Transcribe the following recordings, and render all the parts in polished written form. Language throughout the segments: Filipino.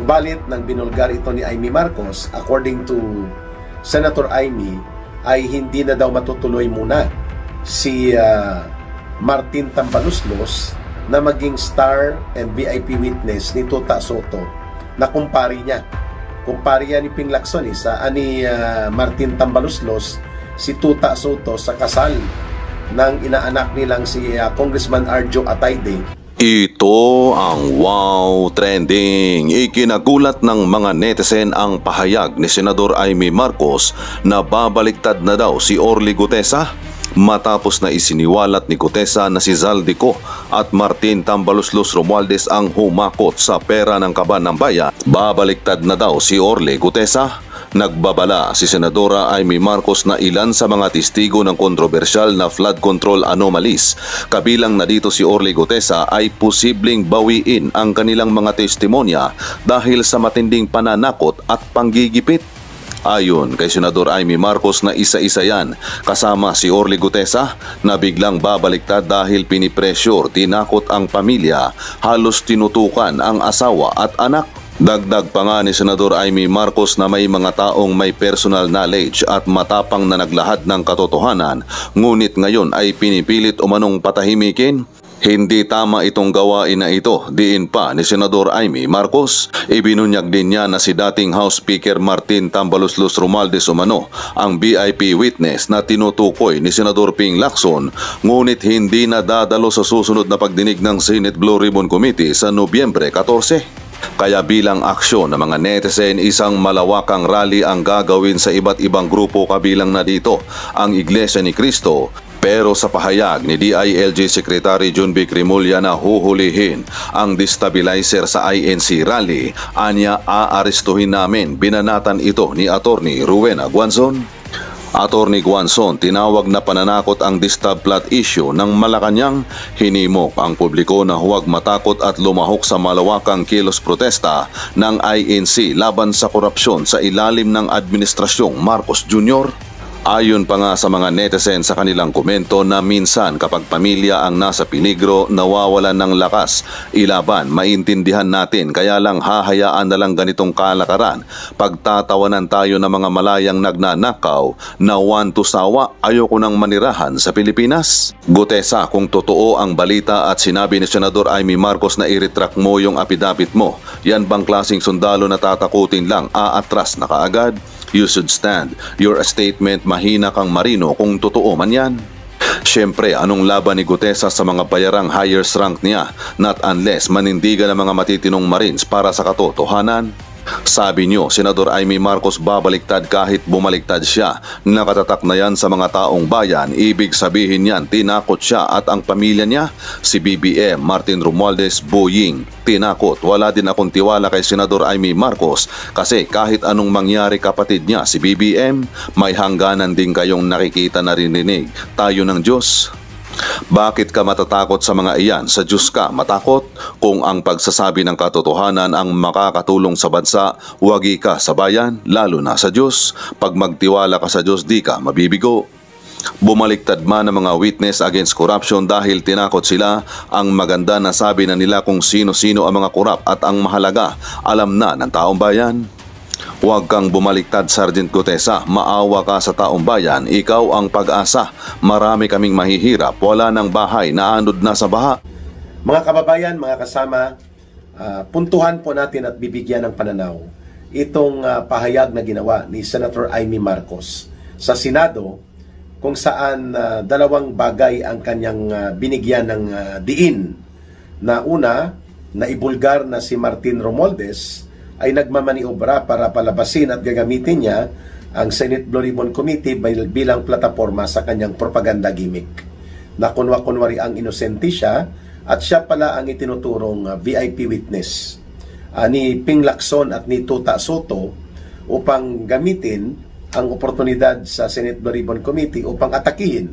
Balit nang binulgar ito ni Amy Marcos, according to Senator Amy, ay hindi na daw matutuloy muna si Martin Tambaluslos na maging star and VIP witness ni Tuta Soto na kumpari niya. Kumpari niya ni Ping Lacson, ni Martin Tambaluslos, si Tuta Soto sa kasal ng inaanak nilang si Congressman Arjo Atayde. Ito ang Wow Trending. Ikinagulat ng mga netizen ang pahayag ni Senador Amy Marcos na babaliktad na daw si Orly Gutesa matapos na isiniwalat ni Gutesa na si Zaldico at Martin Tambaluslos Romualdez ang humakot sa pera ng kaban ng bayan. Babaliktad na daw si Orly Gutesa. Nagbabala si Senadora Amy Marcos na ilan sa mga testigo ng kontrobersyal na flood control anomalies, kabilang na dito si Orly Gutesa, ay posibleng bawiin ang kanilang mga testimonya dahil sa matinding pananakot at panggigipit. Ayon kay Senador Amy Marcos na isa-isa yan, kasama si Orly Gutesa na biglang babaliktad dahil pinipressure, tinakot ang pamilya, halos tinutukan ang asawa at anak. Dagdag pa nga ni Senador Amy Marcos na may mga taong may personal knowledge at matapang na naglahad ng katotohanan, ngunit ngayon ay pinipilit umanong patahimikin. Hindi tama itong gawain na ito, diin pa ni Senador Amy Marcos. Ibinunyag din niya na si dating House Speaker Martin Tambaluslos Romualdez umano ang VIP witness na tinutukoy ni Senador Ping Lacson, ngunit hindi na dadalo sa susunod na pagdinig ng Senate Blue Ribbon Committee sa Nobyembre 14. Kaya bilang aksyon ng mga netizen, isang malawakang rally ang gagawin sa iba't ibang grupo, kabilang na dito ang Iglesia ni Cristo. Pero sa pahayag ni DILG Secretary John B. Cremulya na huhulihin ang destabilizer sa INC rally, anya aarestuhin namin, binanatan ito ni Attorney Rowena Guanzon. Attorney Guanzon, tinawag na pananakot ang distab plot issue ng Malacanang. Hinimok ang publiko na huwag matakot at lumahok sa malawakang kilos protesta ng INC laban sa korupsyon sa ilalim ng Administrasyong Marcos Jr. Ayon pa nga sa mga netizen sa kanilang komento na minsan kapag pamilya ang nasa peligro, nawawalan ng lakas ilaban, maintindihan natin, kaya lang hahayaan na lang ganitong kalakaran. Pagtatawanan tayo ng mga malayang nagnanakaw na to sawa, ayoko nang manirahan sa Pilipinas. Gutesa, kung totoo ang balita at sinabi ni Senador Amy Marcos na i-retract mo yung apidapit mo, yan bang klaseng sundalo na tatakutin lang, aatras na kaagad? You should stand. Your statement, mahina kang marino kung totoo man yan. Siyempre, anong laban ni Gutesa sa mga bayarang highest rank niya, not unless manindigan ng mga matitinong Marines para sa katotohanan? Sabi niyo, Senador Amy Marcos, babaliktad kahit bumaliktad siya. Nakatatak na yan sa mga taong bayan. Ibig sabihin yan, tinakot siya at ang pamilya niya. Si BBM, Martin Romualdez, Boying, tinakot. Wala din akong tiwala kay Senador Amy Marcos kasi kahit anong mangyari kapatid niya, si BBM, may hangganan din kayong nakikita na rininig. Tayo ng Diyos. Bakit ka matatakot sa mga iyan? Sa Diyos ka matakot. Kung ang pagsasabi ng katotohanan ang makakatulong sa bansa, wagi ka sa bayan, lalo na sa Diyos. Pag magtiwala ka sa Diyos, di ka mabibigo. Bumaliktad man ang mga witness against corruption dahil tinakot sila. Ang maganda na sabi na nila kung sino-sino ang mga korap at ang mahalaga, alam na ng taong bayan. Huwag kang bumaliktad, Sergeant Gutesa. Maawa ka sa taong bayan. Ikaw ang pag-asa. Marami kaming mahihirap. Wala ng bahay. Naanod na sa baha. Mga kababayan, mga kasama, puntuhan po natin at bibigyan ng pananaw itong pahayag na ginawa ni Senator Amy Marcos sa Senado, kung saan dalawang bagay ang kanyang binigyan ng diin. Na una, na ibulgar na si Martin Romualdez ay nagmamaniobra para palabasin at gagamitin niya ang Senate Blue Ribbon Committee bilang plataforma sa kanyang propaganda gimmick. Na kunwa-kunwari ang inosente siya at siya pala ang itinuturong VIP witness ni Ping Lacson at ni Tuta Soto upang gamitin ang oportunidad sa Senate Blue Ribbon Committee upang atakihin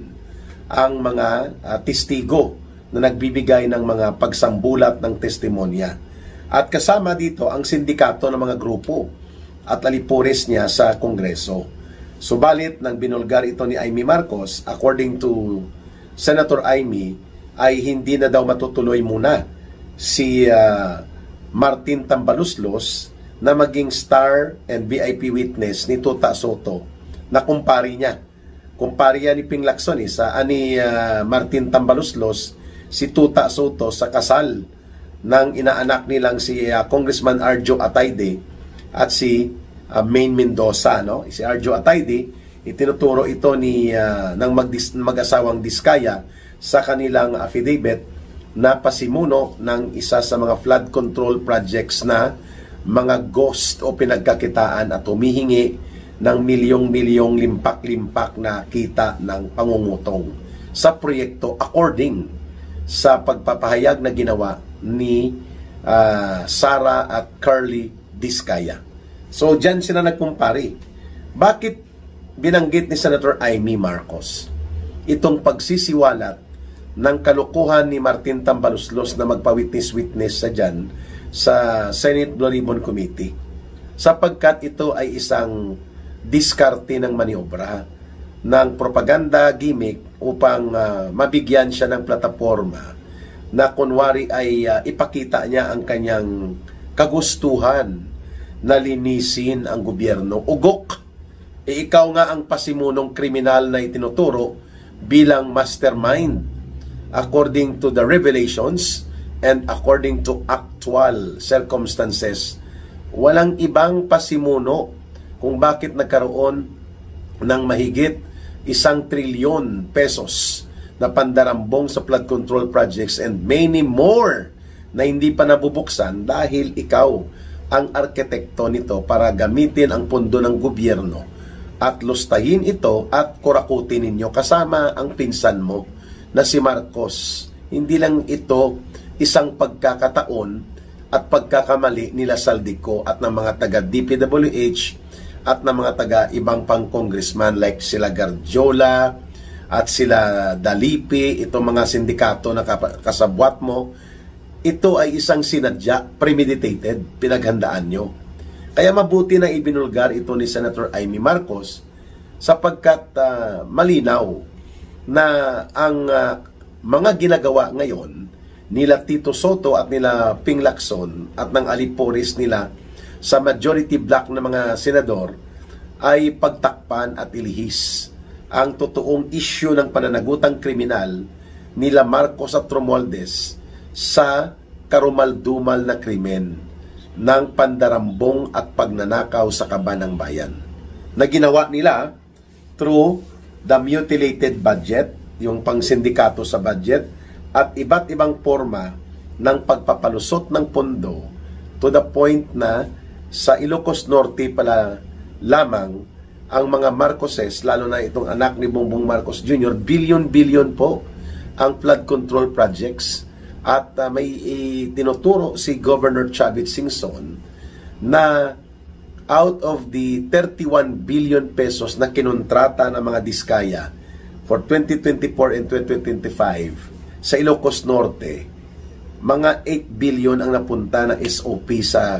ang mga testigo na nagbibigay ng mga pagsambulat ng testimonya. At kasama dito ang sindikato ng mga grupo at alipores niya sa Kongreso. Subalit nang binulgar ito ni Amy Marcos, according to Senator Amy, ay hindi na daw matutuloy muna si Martin Tambaluslos na maging star and VIP witness ni Tuta Soto na kumpari niya. Kumpari yan ni Ping Lacson, ni Martin Tambaloslos, si Tuta Soto sa kasal ng inaanak nilang si Congressman Arjo Atayde at si Maine Mendoza. No? Si Arjo Atayde, itinuturo ito ng mag-asawang Diskaya sa kanilang affidavit na pasimuno ng isa sa mga flood control projects na mga ghost o pinagkakitaan at humihingi ng milyong-milyong limpak-limpak na kita ng pangungutong sa proyekto according sa pagpapahayag na ginawa ni Sara at Carly Diskaya. So, dyan sila nagkumpari. Bakit binanggit ni Senator Amy Marcos itong pagsisiwalat ng kalukuhan ni Martin Tambaloslos na magpa-witness-witness sa Senate Blue Ribbon Committee? Sapagkat ito ay isang diskarte ng maniobra ng propaganda gimmick upang mabigyan siya ng plataforma na kunwari ay ipakita niya ang kanyang kagustuhan na linisin ang gobyerno. Ugok, ikaw nga ang pasimunong kriminal na itinuturo bilang mastermind according to the revelations and according to actual circumstances. Walang ibang pasimuno kung bakit nagkaroon ng mahigit 1 trilyon pesos na pandarambong sa flood control projects and many more na hindi pa nabubuksan dahil ikaw ang arkitekto nito para gamitin ang pondo ng gobyerno at lustahin ito at kurakutin ninyo kasama ang pinsan mo na si Marcos. Hindi lang ito isang pagkakataon at pagkakamali nila Saldico at ng mga taga DPWH at ng mga taga ibang pang congressman like sila Garjola at sila Dalipi, itong mga sindikato na kasabwat mo. Ito ay isang sinadya, premeditated, pinaghandaan nyo. Kaya mabuti na ibinulgar ito ni Senator Amy Marcos sapagkat malinaw na ang mga ginagawa ngayon nila Tito Soto at nila Ping Lacson at ng aliporis nila sa majority block ng mga senador ay pagtakpan at ilihis ang totoong issue ng pananagutang kriminal nila Marcos at Romualdez sa karumal-dumal na krimen ng pandarambong at pagnanakaw sa kaban ng bayan na ginawa nila through the mutilated budget, yung pangsindikato sa budget at iba't ibang forma ng pagpapalusot ng pondo to the point na sa Ilocos Norte pala lamang ang mga Marcoses, lalo na itong anak ni Bongbong Marcos Jr., billion-billion po ang flood control projects. At may tinuturo si Governor Chavit Singson na out of the 31 billion pesos na kinontrata ng mga Diskaya for 2024 and 2025 sa Ilocos Norte, mga 8 billion ang napunta na SOP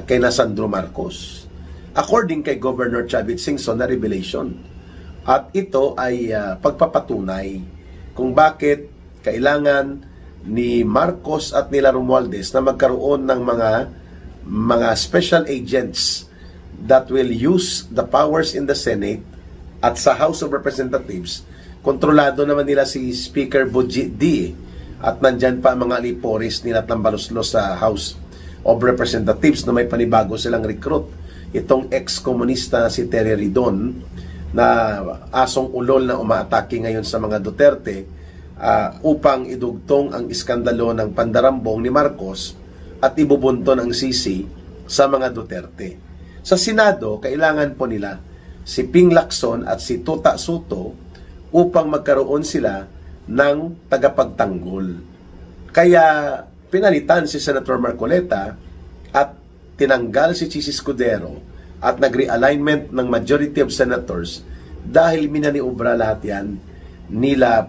kay Sandro Marcos. According kay Governor Chavit Singson na revelation. At ito ay pagpapatunay kung bakit kailangan ni Marcos at nila Romualdez na magkaroon ng mga special agents that will use the powers in the Senate at sa House of Representatives. Kontrolado naman nila si Speaker Budget D. At nandyan pa mga aliporis nila Tambaloslos sa House of Representatives na may panibago silang recruit. Itong ex-komunista na si Terry Ridon na asong ulol na umaatake ngayon sa mga Duterte upang idugtong ang iskandalo ng pandarambong ni Marcos at ibubunton ang sisi sa mga Duterte. Sa Senado, kailangan po nila si Ping Lacson at si Tuta Soto upang magkaroon sila ng tagapagtanggol. Kaya pinalitan si Senator Marcoleta at tinanggal si Chis Escudero at nag-realignment ng majority of senators dahil minaniobra lahat yan nila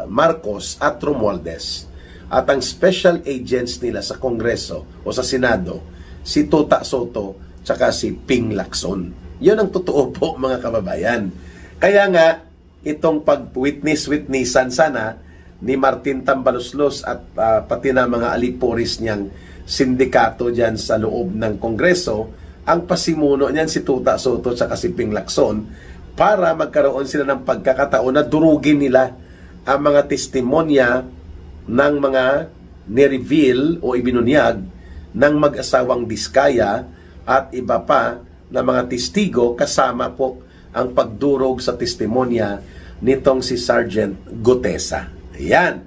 Marcos at Romualdez. At ang special agents nila sa Kongreso o sa Senado, si Tuta Soto tsaka si Ping Lacson. Yun ang totoo po mga kababayan. Kaya nga, itong pag-witness-witnessan sana ni Martin Tambaloslos at pati na mga aliporis niyang sindikato dyan sa loob ng Kongreso, ang pasimuno niyan si Tuta Soto at si Ping Lacson para magkaroon sila ng pagkakataon na durugin nila ang mga testimonya ng mga nireveal o ibinunyag ng mag-asawang Diskaya at iba pa na mga testigo, kasama po ang pagdurog sa testimonya nitong si Sergeant Gutesa. Ayan.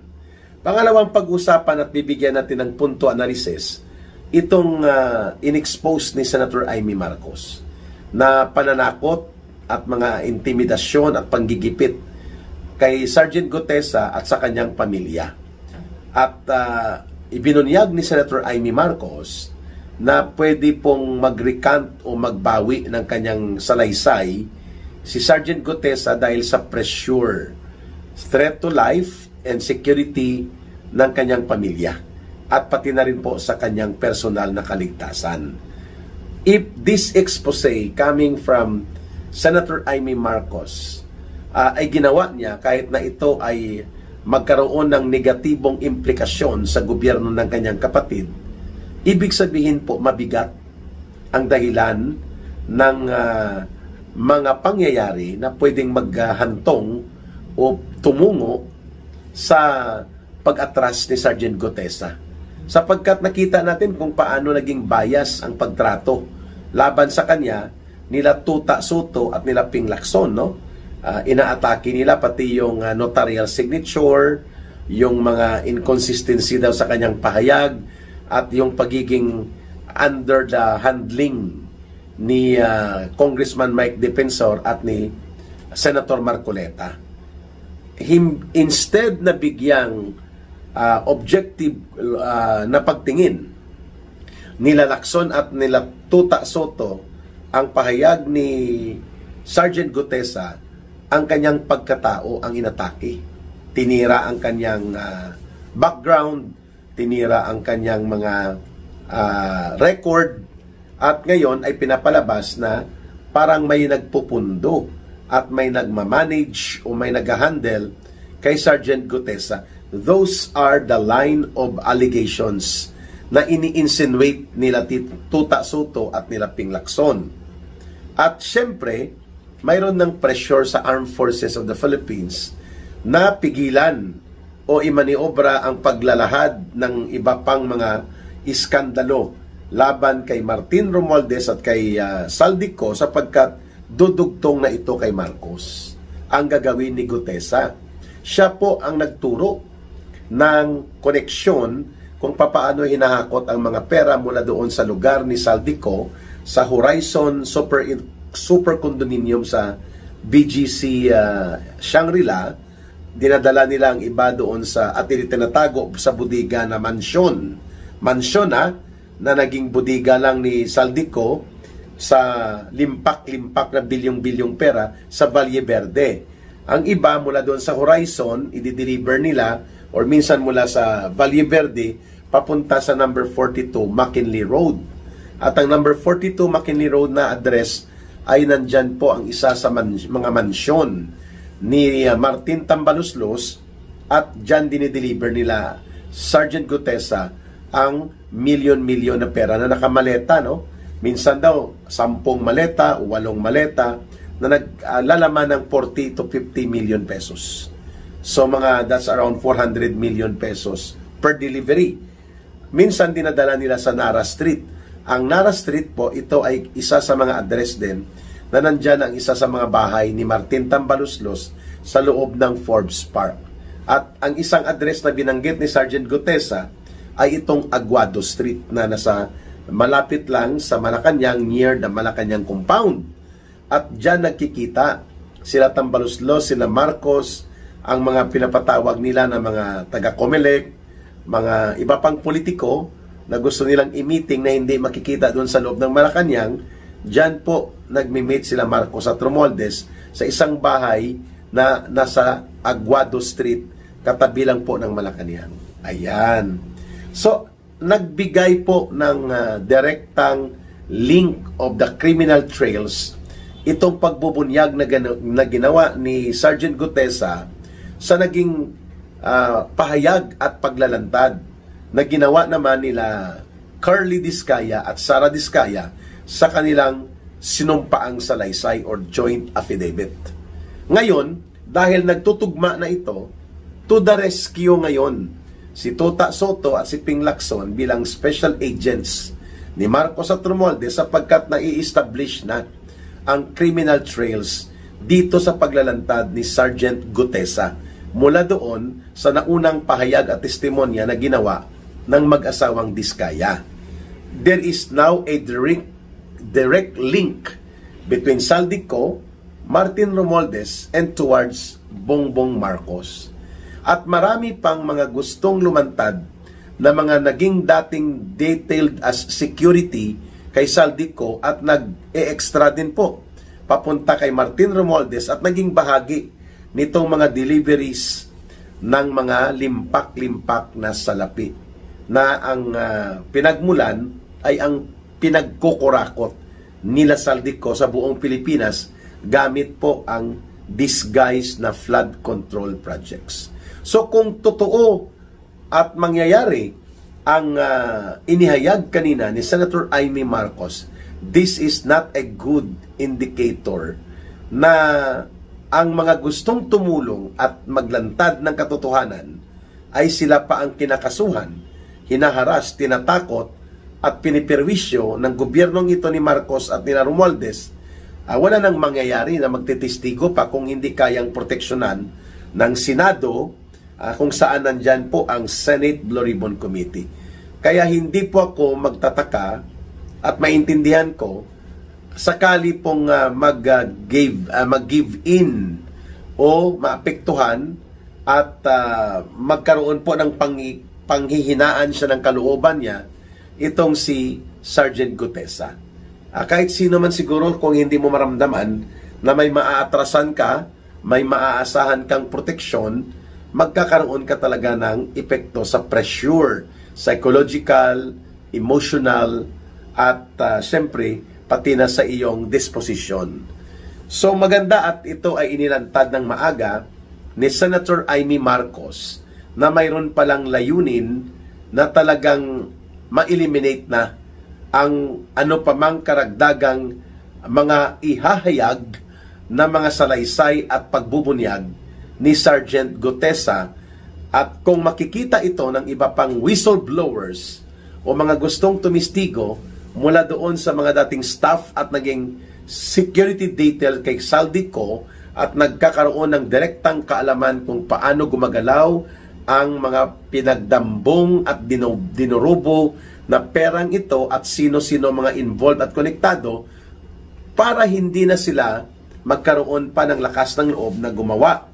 Pangalawang pag-usapan at bibigyan natin ng punto analysis, itong inexpose ni Senator Amy Marcos na pananakot at mga intimidasyon at panggigipit kay Sergeant Gutesa at sa kanyang pamilya. At ibinunyag ni Senator Amy Marcos na pwede pong mag-recant o magbawi ng kanyang salaysay si Sergeant Gutesa dahil sa pressure, threat to life and security ng kanyang pamilya at pati na rin po sa kanyang personal na kaligtasan. If this expose coming from Senator Amy Marcos ay ginawa niya kahit na ito ay magkaroon ng negatibong implikasyon sa gobyerno ng kanyang kapatid, ibig sabihin po mabigat ang dahilan ng mga pangyayari na pwedeng maghantong o tumungo sa pag-atras ni Sergeant Gutesa. Sapagkat nakita natin kung paano naging bias ang pagtrato laban sa kanya nila Tuta Soto at nila Ping Lacson, no? Inaatake nila pati yung notarial signature, yung mga inconsistency daw sa kanyang pahayag, at yung pagiging under the handling ni Congressman Mike Defensor at ni Senator Marcoleta. Instead na bigyang objective na pagtingin nila Lacson at nila Tuta Soto ang pahayag ni Sergeant Gutesa, ang kanyang pagkatao ang inatake. Tinira ang kanyang background, tinira ang kanyang mga record, at ngayon ay pinapalabas na parang may nagpupundo at may nagmamanage o may nag-handle kay Sergeant Gutesa. Those are the line of allegations na ini-insinuate nila Tuta Soto at nila Ping Lacson. At syempre, mayroon ng pressure sa Armed Forces of the Philippines na pigilan o imaniobra ang paglalahad ng iba pang mga iskandalo laban kay Martin Romualdez at kay Saldico, sapagkat dudugtong na ito kay Marcos ang gagawin ni Gutesa. Siya po ang nagturo ng koneksyon kung papaano hinahakot ang mga pera mula doon sa lugar ni Saldico sa Horizon Super Condominium sa BGC Shangri-La. Dinadala nila ang iba doon sa at tinatago sa budiga na mansyon na naging budiga lang ni Saldico sa limpak-limpak na bilyong-bilyong pera sa Valle Verde. Ang iba mula doon sa Horizon, i-deliver nila or minsan mula sa Valle Verde papunta sa number 42 McKinley Road. At ang number 42 McKinley Road na address ay nandyan po ang isa sa mga mansyon ni Martin Tambaluslos, at dyan dinideliver nila Sergeant Gutesa ang milyon-milyon na pera na nakamaleta, no? Minsan daw 10 maleta o 8 maleta na naglalaman ng 40 to 50 million pesos. So that's around 400 million pesos per delivery. Minsan dinadala nila sa Nara Street. Ang Nara Street po, ito ay isa sa mga address din na nandyan ang isa sa mga bahay ni Martin Tambaluslos sa loob ng Forbes Park. At ang isang address na binanggit ni Sergeant Gutesa ay itong Aguado Street na nasa malapit lang sa Malacanang, near the Malacanang compound. At dyan nagkikita sila Tambaluslos, sila Marcos, ang mga pinapatawag nila na mga taga-Comelec, mga iba pang politiko na gusto nilang i-meeting na hindi makikita doon sa loob ng Malacanang. Diyan po nagmi-meet sila Marcos at Romualdez sa isang bahay na nasa Aguado Street, katabi lang po ng Malacanang. Ayan. So, nagbigay po ng direktang link of the criminal trails itong pagbubunyag na ginawa ni Sergeant Gutesa sa naging pahayag at paglalantad na ginawa naman nila Curly Diskaya at Sara Diskaya sa kanilang sinumpaang salaysay or joint affidavit. Ngayon, dahil nagtutugma na ito, to the rescue ngayon si Tota Soto at si Ping Lacson bilang special agents ni Marcos at Romualdez sapagkat nai-establish na ang criminal trails dito sa paglalantad ni Sergeant Gutesa mula doon sa naunang pahayag at testimonya na ginawa ng mag-asawang Diskaya. There is now a direct link between Saldico, Martin Romualdez, and towards Bongbong Marcos. At marami pang mga gustong lumantad na mga naging dating detailed as security kay Saldico at nag-e-extra din po papunta kay Martin Romualdez at naging bahagi nitong mga deliveries ng mga limpak-limpak na salapi na ang pinagmulan ay ang pinagkukurakot nila Saldico sa buong Pilipinas gamit po ang disguised na flood control projects. So kung totoo at mangyayari ang inihayag kanina ni Senator Amy Marcos, this is not a good indicator na ang mga gustong tumulong at maglantad ng katotohanan ay sila pa ang kinakasuhan, hinaharas, tinatakot at piniperwisyo ng gobyernong ito ni Marcos at ni Romualdez. Wala nang mangyayari na magtitistigo pa kung hindi kayang proteksyonan ng Senado kung saan nandyan po ang Senate Blue Ribbon Committee. Kaya hindi po ako magtataka at maintindihan ko sakali pong mag-give in o maapektuhan at magkaroon po ng panghihinaan siya ng kalooban niya itong si Sergeant Gutesa. Kahit sino man siguro kung hindi mo maramdaman na may maaatrasan ka, may maaasahan kang proteksyon, magkakaroon ka talaga ng epekto sa pressure, psychological, emotional, at siyempre, pati na sa iyong disposition. So maganda at ito ay inilantad ng maaga ni Senator Amy Marcos na mayroon palang layunin na talagang ma-eliminate na ang ano pa mang karagdagang mga ihahayag na mga salaysay at pagbubunyag ni Sergeant Gutesa. At kung makikita ito ng iba pang whistleblowers o mga gustong tumistigo mula doon sa mga dating staff at naging security detail kay Saldico at nagkakaroon ng direktang kaalaman kung paano gumagalaw ang mga pinagdambong at dinurubo na perang ito at sino-sino mga involved at konektado para hindi na sila magkaroon pa ng lakas ng loob na gumawa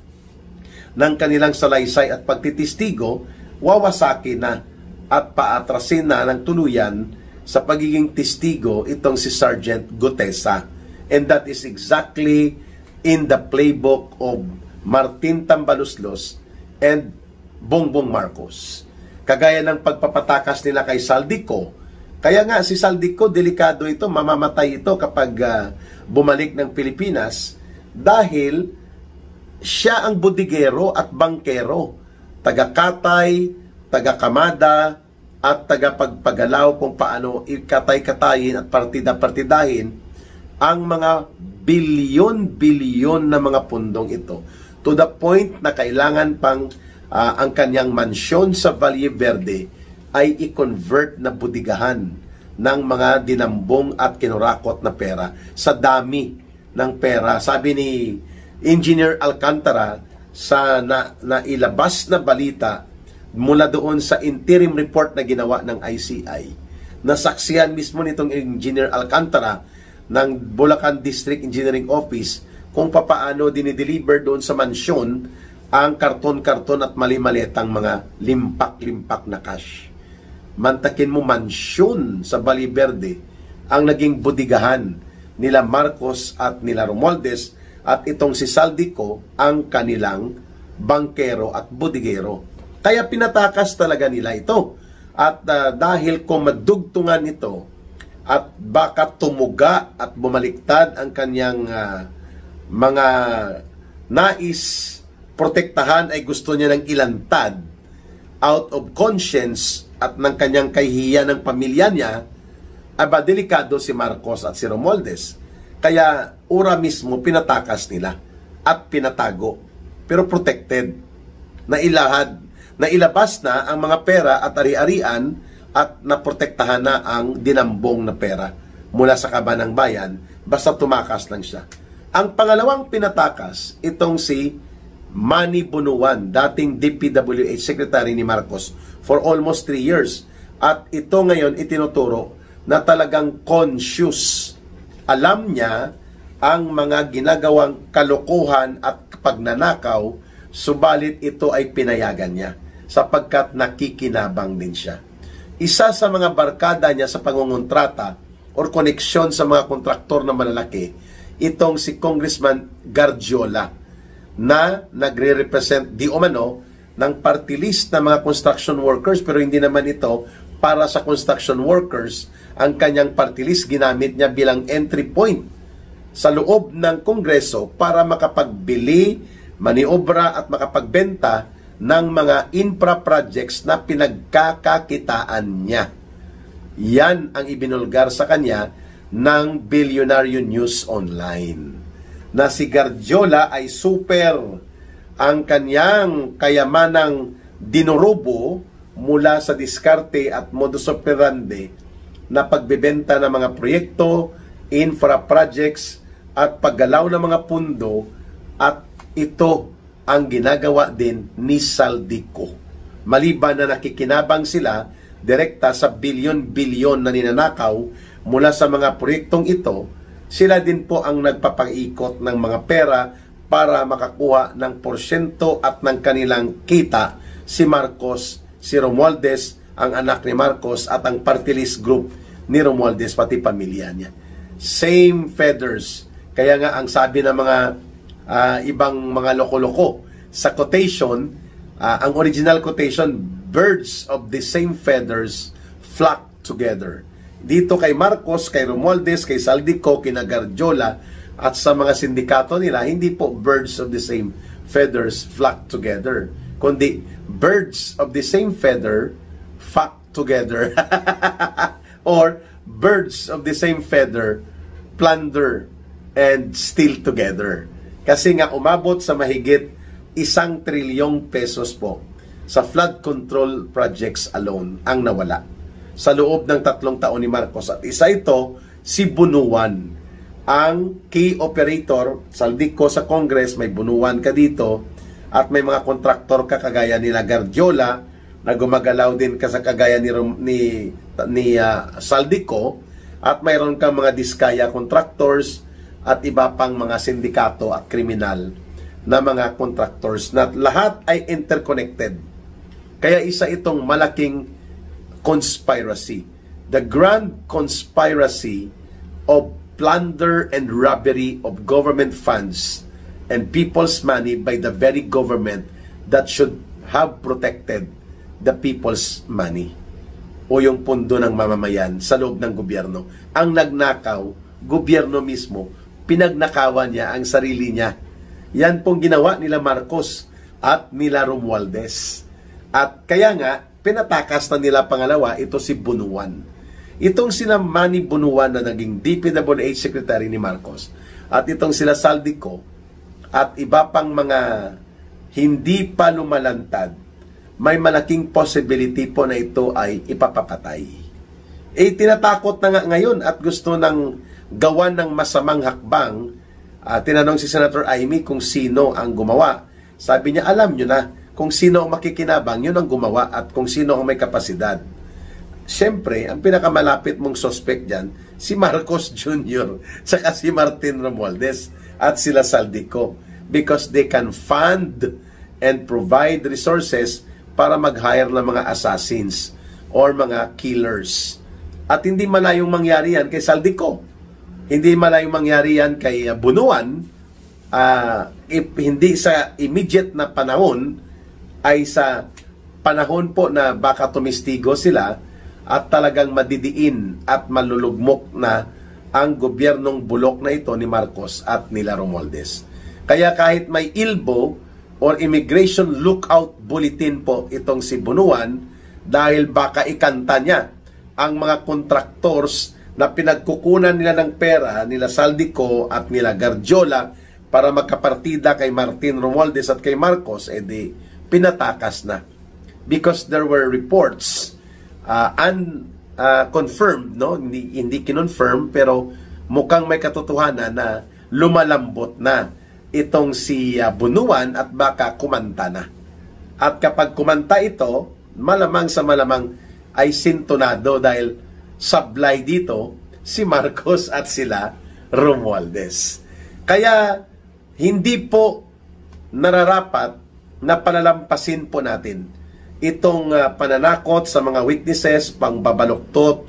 ng kanilang salaysay at pagtitistigo, wawasakin na at paatrasin na ng tuluyan sa pagiging testigo itong si Sergeant Gutesa. And that is exactly in the playbook of Martin Tambaluslos and Bongbong Marcos. Kagaya ng pagpapatakas nila kay Saldico. Kaya nga si Saldico, delikado ito, mamamatay ito kapag bumalik ng Pilipinas dahil siya ang budigero at bangkero, taga-katay, taga-kamada, at taga-pagpagalaw kung paano ikatay-katayin at partida-partidahin ang mga bilyon-bilyon na mga pundong ito. To the point na kailangan pang ang kanyang mansyon sa Valle Verde ay i-convert na budigahan ng mga dinambong at kinurakot na pera sa dami ng pera. Sabi ni Engineer Alcantara sa nailabas na balita mula doon sa interim report na ginawa ng ICI, nasaksihan mismo nitong Engineer Alcantara ng Bulacan District Engineering Office kung papaano dinideliver doon sa mansyon ang karton-karton at mali-malitang mga limpak-limpak na cash. Mantakin mo, mansyon sa Valle Verde ang naging budigahan nila Marcos at nila Romualdez at itong si Saldico ang kanilang bangkero at budigero. Kaya pinatakas talaga nila ito. At dahil kung madugtungan ito at baka tumuga at bumaliktad ang kanyang mga nais protektahan ay gusto niya ng ilantad out of conscience at ng kanyang kahihiyan ng pamilya niya, aba delikado si Marcos at si Romualdez. Kaya ura mismo pinatakas nila at pinatago. Pero protected. Nailabas na ang mga pera at ari-arian at naprotektahan na ang dinambong na pera mula sa kaban ng bayan basta tumakas lang siya. Ang pangalawang pinatakas, itong si Manny Bunuan, dating DPWH Secretary ni Marcos for almost 3 years. At ito ngayon itinuturo na talagang conscious. Alam niya ang mga ginagawang kalokohan at pagnanakaw, subalit ito ay pinayagan niya sapagkat nakikinabang din siya. Isa sa mga barkada niya sa pangungontrata or koneksyon sa mga kontraktor na malalaki, itong si Congressman Garjola na nagre-represent di umano ng party list ng mga construction workers, pero hindi naman ito para sa construction workers. Ang kanyang party list ginamit niya bilang entry point sa loob ng Kongreso para makapagbili, maniobra at makapagbenta ng mga infra projects na pinagkakakitaan niya. Yan ang ibinulgar sa kanya ng Billionaire News Online. Na si Garjola ay super ang kanyang kayamanang dinurubo mula sa diskarte at modus operandi na pagbebenta ng mga proyekto, infra projects at paggalaw ng mga pundo, at ito ang ginagawa din ni Saldico. Maliban na nakikinabang sila direkta sa bilyon-bilyon na ninanakaw mula sa mga proyektong ito, sila din po ang nagpapaikot ng mga pera para makakuha ng porsyento at ng kanilang kita si Marcos, si Romualdez, ang anak ni Marcos at ang party list group ni Romualdez pati pamilya niya. Same feathers. Kaya nga ang sabi ng mga ibang mga loko-loko sa quotation, ang original quotation, birds of the same feathers flock together. Dito kay Marcos, kay Romualdez, kay Saldico, kina Garjola at sa mga sindikato nila, hindi po birds of the same feathers flock together, kundi birds of the same feather flock together or birds of the same feather plunder and steal together. Kasi nga umabot sa mahigit 1 trilyong pesos po sa flood control projects alone ang nawala sa loob ng 3 taon ni Marcos. At isa ito, si Bunuan, ang key operator. Saldico sa Congress, may Bunuan ka dito, at may mga kontraktor ka kagaya nila Garjola na gumagalaw din ka sa kagaya ni Saldico, at mayroon kang mga diskaya contractors at iba pang mga sindikato at kriminal na mga contractors na lahat ay interconnected. Kaya isa itong malaking conspiracy. The grand conspiracy of plunder and robbery of government funds and people's money by the very government that should have protected the people's money o yung pundo ng mamamayan sa loob ng gobyerno. Ang nagnakaw, gobyerno mismo, pinagnakawan niya ang sarili niya. Yan pong ginawa nila Marcos at nila Romualdez. At kaya nga, pinatakas na nila pangalawa, ito si Bunuan. Itong sila Manny Bunuan na naging DPWH Secretary ni Marcos, at itong sila Saldico, at iba pang mga hindi pa lumalantad, may malaking possibility po na ito ay ipapapatay. Tinatakot na nga ngayon at gusto ng gawan ng masamang hakbang. Tinanong si Senator Amy kung sino ang gumawa. Sabi niya, alam nyo na kung sino ang makikinabang, yun ang gumawa at kung sino ang may kapasidad. Siyempre, ang pinakamalapit mong suspect dyan, si Marcos Jr. saka si Martin Romualdez at sila Saldico, because they can fund and provide resources para mag-hire ng mga assassins or mga killers. At hindi malayong mangyari yan kay Saldico. Hindi malayong mangyari yan kay Bunuan. Hindi sa immediate na panahon, ay sa panahon po na baka tumistigo sila at talagang madidiin at malulugmok na ang gobyernong bulok na ito ni Marcos at nila Romualdez. Kaya kahit may ILBO or Immigration Lookout Bulletin po itong si Bunuan, dahil baka ikanta niya ang mga contractors na pinagkukunan nila ng pera nila Saldico at nila Garjola para magkapartida kay Martin Romualdez at kay Marcos, edi pinatakas na. Because there were reports unconfirmed, no? Hindi kinonfirm, pero mukhang may katotohanan na lumalambot na itong si Bunuan at baka kumanta na. At kapag kumanta ito, malamang sa malamang ay sintonado dahil sablay dito si Marcos at sila Romualdez. Kaya hindi po nararapat na palalampasin po natin itong pananakot sa mga witnesses, pangbabaluktot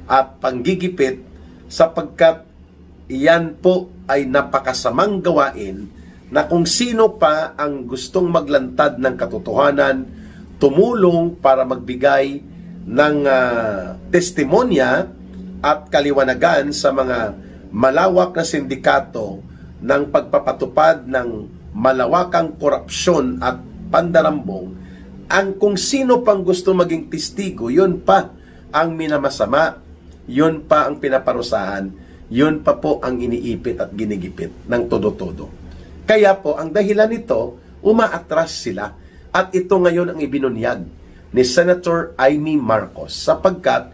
at panggigipit, sapagkat iyan po ay napakasamang gawain na kung sino pa ang gustong maglantad ng katotohanan, tumulong para magbigay ng testimonya at kaliwanagan sa mga malawak na sindikato ng pagpapatupad ng malawakang korupsyon at pandarambong, ang kung sino pang gusto maging testigo, yun pa ang minamasama, yun pa ang pinaparusahan, yun pa po ang iniipit at ginigipit ng todo-todo. Kaya po, ang dahilan nito, umaatras sila. At ito ngayon ang ibinunyag ni Senator Amy Marcos, sapagkat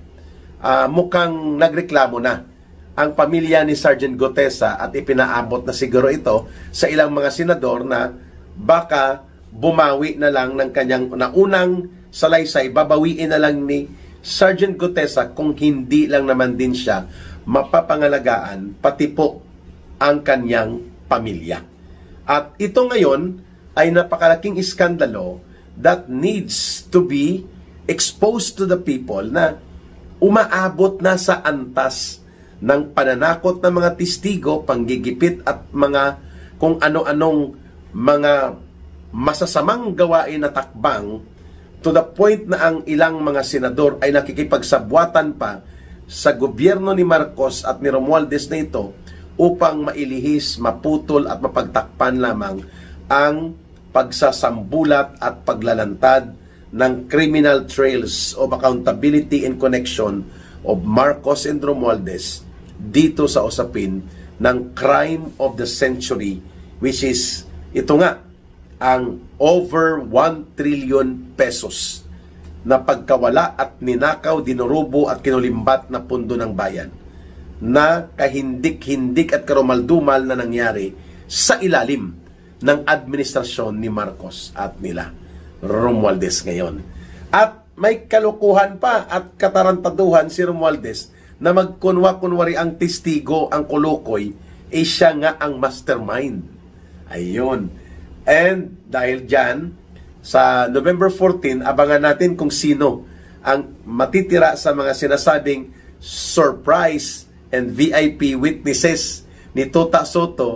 mukhang nagreklamo na ang pamilya ni Sergeant Gutesa at ipinaabot na siguro ito sa ilang mga senador na baka bumawi na lang ng kanyang naunang salaysay, babawiin na lang ni Sergeant Gutesa kung hindi lang naman din siya mapapangalagaan, pati po ang kanyang pamilya. At ito ngayon ay napakalaking iskandalo that needs to be exposed to the people, na umaabot na sa antas ng pananakot ng mga testigo, panggigipit at mga kung ano-anong mga masasamang gawain na takbang, to the point na ang ilang mga senador ay nakikipagsabwatan pa sa gobyerno ni Marcos at ni Romualdez na ito upang mailihis, maputol at mapagtakpan lamang ang pagsasambulat at paglalantad ng criminal trails of accountability and connection of Marcos and Romualdez dito sa usapin ng crime of the century, which is ito nga, ang over 1 trillion pesos na pagkawala at ninakaw, dinurubo at kinulimbat na pundo ng bayan, na kahindik-hindik at karumaldumal na nangyari sa ilalim ng administrasyon ni Marcos at nila Romualdez ngayon. At may kalukuhan pa at katarantaduhan si Romualdez na magkunwa-kunwari ang testigo, ang kulukoy, siya nga ang mastermind. Ayun. And dahil dyan, sa November 14, abangan natin kung sino ang matitira sa mga sinasabing surprise and VIP witnesses ni Tota Soto